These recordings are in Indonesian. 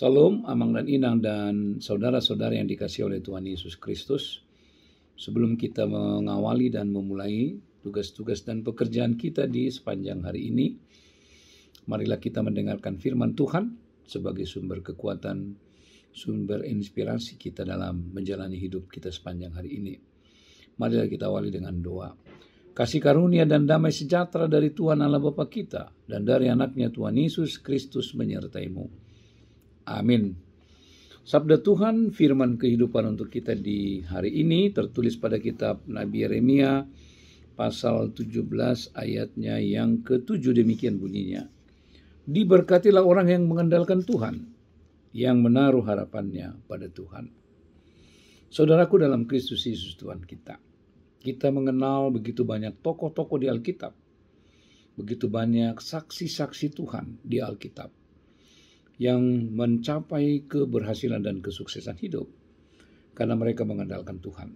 Salam, Amang dan Inang dan saudara-saudara yang dikasihi oleh Tuhan Yesus Kristus. Sebelum kita mengawali dan memulai tugas-tugas dan pekerjaan kita di sepanjang hari ini, marilah kita mendengarkan firman Tuhan sebagai sumber kekuatan, sumber inspirasi kita dalam menjalani hidup kita sepanjang hari ini. Marilah kita awali dengan doa. Kasih karunia dan damai sejahtera dari Tuhan Allah Bapa kita dan dari anaknya Tuhan Yesus Kristus menyertaimu. Amin. Sabda Tuhan, firman kehidupan untuk kita di hari ini tertulis pada kitab Nabi Yeremia pasal 17 ayatnya yang ke-7, demikian bunyinya. Diberkatilah orang yang mengandalkan Tuhan, yang menaruh harapannya pada Tuhan. Saudaraku dalam Kristus Yesus Tuhan kita. Kita mengenal begitu banyak tokoh-tokoh di Alkitab. Begitu banyak saksi-saksi Tuhan di Alkitab yang mencapai keberhasilan dan kesuksesan hidup karena mereka mengandalkan Tuhan.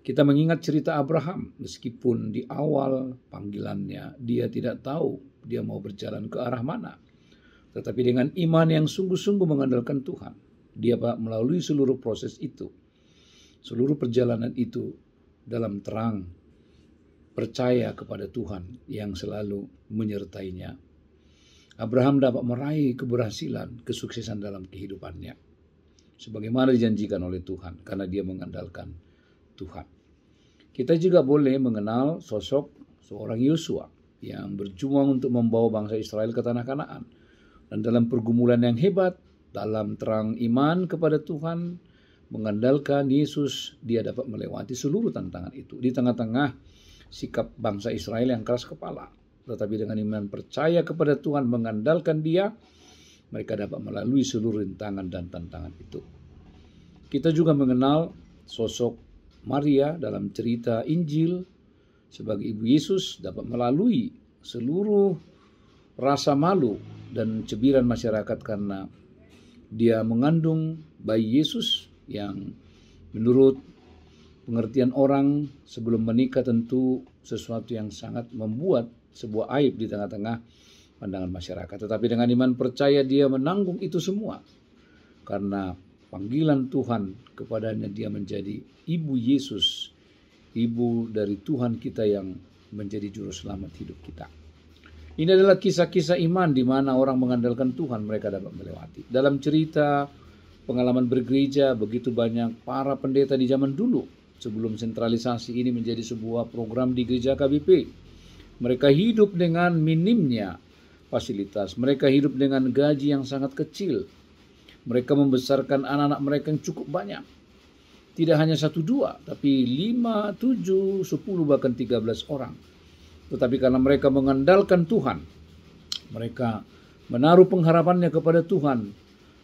Kita mengingat cerita Abraham, meskipun di awal panggilannya dia tidak tahu dia mau berjalan ke arah mana. Tetapi dengan iman yang sungguh-sungguh mengandalkan Tuhan, dia melalui seluruh proses itu, seluruh perjalanan itu dalam terang, percaya kepada Tuhan yang selalu menyertainya. Abraham dapat meraih keberhasilan, kesuksesan dalam kehidupannya. Sebagaimana dijanjikan oleh Tuhan, karena dia mengandalkan Tuhan. Kita juga boleh mengenal sosok seorang Yosua yang berjuang untuk membawa bangsa Israel ke tanah Kanaan. Dan dalam pergumulan yang hebat, dalam terang iman kepada Tuhan, mengandalkan Yesus, dia dapat melewati seluruh tantangan itu. Di tengah-tengah sikap bangsa Israel yang keras kepala. Tetapi dengan iman percaya kepada Tuhan, mengandalkan dia, mereka dapat melalui seluruh rintangan dan tantangan itu. Kita juga mengenal sosok Maria dalam cerita Injil sebagai ibu Yesus, dapat melalui seluruh rasa malu dan cebiran masyarakat karena dia mengandung bayi Yesus yang menurut pengertian orang sebelum menikah tentu sesuatu yang sangat membuat sebuah aib di tengah-tengah pandangan masyarakat. Tetapi dengan iman percaya dia menanggung itu semua. Karena panggilan Tuhan kepadanya, dia menjadi ibu Yesus, ibu dari Tuhan kita yang menjadi juru selamat hidup kita. Ini adalah kisah-kisah iman di mana orang mengandalkan Tuhan, mereka dapat melewati. Dalam cerita pengalaman bergereja, begitu banyak para pendeta di zaman dulu sebelum sentralisasi ini menjadi sebuah program di gereja KBP. Mereka hidup dengan minimnya fasilitas. Mereka hidup dengan gaji yang sangat kecil. Mereka membesarkan anak-anak mereka yang cukup banyak. Tidak hanya 1, 2, tapi 5, 7, 10, bahkan 13 orang. Tetapi karena mereka mengandalkan Tuhan, mereka menaruh pengharapannya kepada Tuhan,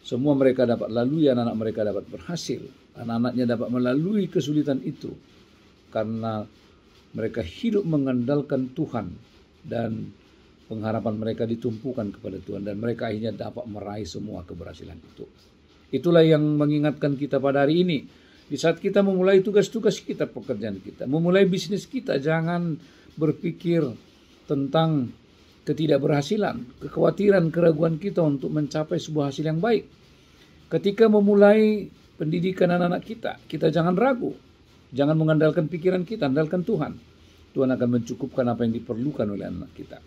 semua mereka dapat lalui, anak-anak mereka dapat berhasil. Anak-anaknya dapat melalui kesulitan itu. Karena mereka hidup mengandalkan Tuhan dan pengharapan mereka ditumpukan kepada Tuhan. Dan mereka akhirnya dapat meraih semua keberhasilan itu. Itulah yang mengingatkan kita pada hari ini. Di saat kita memulai tugas-tugas kita, pekerjaan kita, memulai bisnis kita, jangan berpikir tentang ketidakberhasilan, kekhawatiran, keraguan kita untuk mencapai sebuah hasil yang baik. Ketika memulai pendidikan anak-anak kita, kita jangan ragu. Jangan mengandalkan pikiran kita, andalkan Tuhan. Tuhan akan mencukupkan apa yang diperlukan oleh anak kita.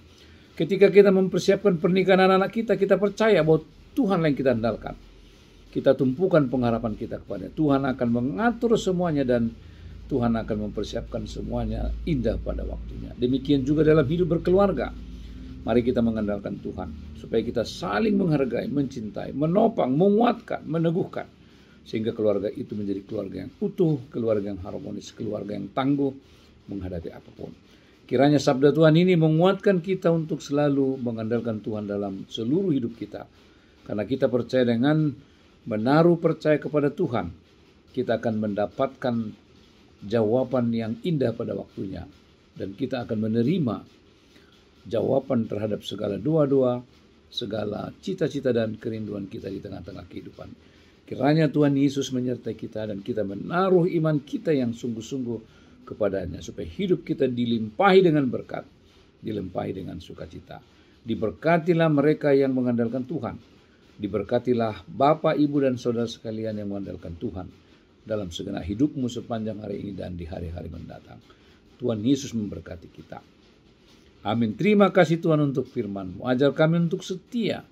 Ketika kita mempersiapkan pernikahan anak-anak kita, kita percaya bahwa Tuhan yang kita andalkan. Kita tumpukan pengharapan kita kepada Tuhan, akan mengatur semuanya dan Tuhan akan mempersiapkan semuanya indah pada waktunya. Demikian juga dalam hidup berkeluarga. Mari kita mengandalkan Tuhan supaya kita saling menghargai, mencintai, menopang, menguatkan, meneguhkan. Sehingga keluarga itu menjadi keluarga yang utuh, keluarga yang harmonis, keluarga yang tangguh menghadapi apapun. Kiranya sabda Tuhan ini menguatkan kita untuk selalu mengandalkan Tuhan dalam seluruh hidup kita. Karena kita percaya dengan menaruh percaya kepada Tuhan, kita akan mendapatkan jawaban yang indah pada waktunya. Dan kita akan menerima jawaban terhadap segala doa-doa, segala cita-cita dan kerinduan kita di tengah-tengah kehidupan. Kiranya Tuhan Yesus menyertai kita dan kita menaruh iman kita yang sungguh-sungguh kepadanya. Supaya hidup kita dilimpahi dengan berkat, dilimpahi dengan sukacita. Diberkatilah mereka yang mengandalkan Tuhan. Diberkatilah Bapak, Ibu, dan saudara sekalian yang mengandalkan Tuhan dalam segenap hidupmu sepanjang hari ini dan di hari-hari mendatang. Tuhan Yesus memberkati kita. Amin. Terima kasih Tuhan untuk firman-Mu. Ajar kami untuk setia.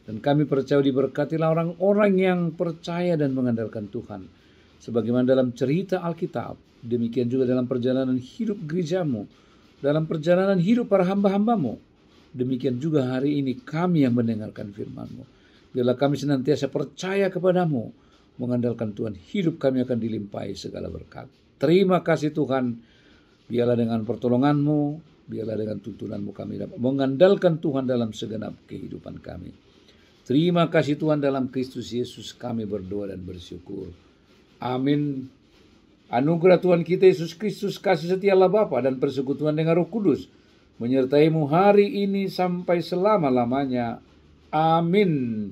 Dan kami percaya diberkatilah orang-orang yang percaya dan mengandalkan Tuhan. Sebagaimana dalam cerita Alkitab, demikian juga dalam perjalanan hidup gerejamu, dalam perjalanan hidup para hamba-hambamu. Demikian juga hari ini kami yang mendengarkan firman-Mu. Biarlah kami senantiasa percaya kepadamu, mengandalkan Tuhan, hidup kami akan dilimpahi segala berkat. Terima kasih Tuhan, biarlah dengan pertolongan-Mu, biarlah dengan tuntunanmu kami dapat mengandalkan Tuhan dalam segenap kehidupan kami. Terima kasih Tuhan, dalam Kristus Yesus kami berdoa dan bersyukur. Amin. Anugerah Tuhan kita Yesus Kristus, kasih setia Allah Bapa, dan persekutuan dengan Roh Kudus menyertaimu hari ini sampai selama-lamanya. Amin.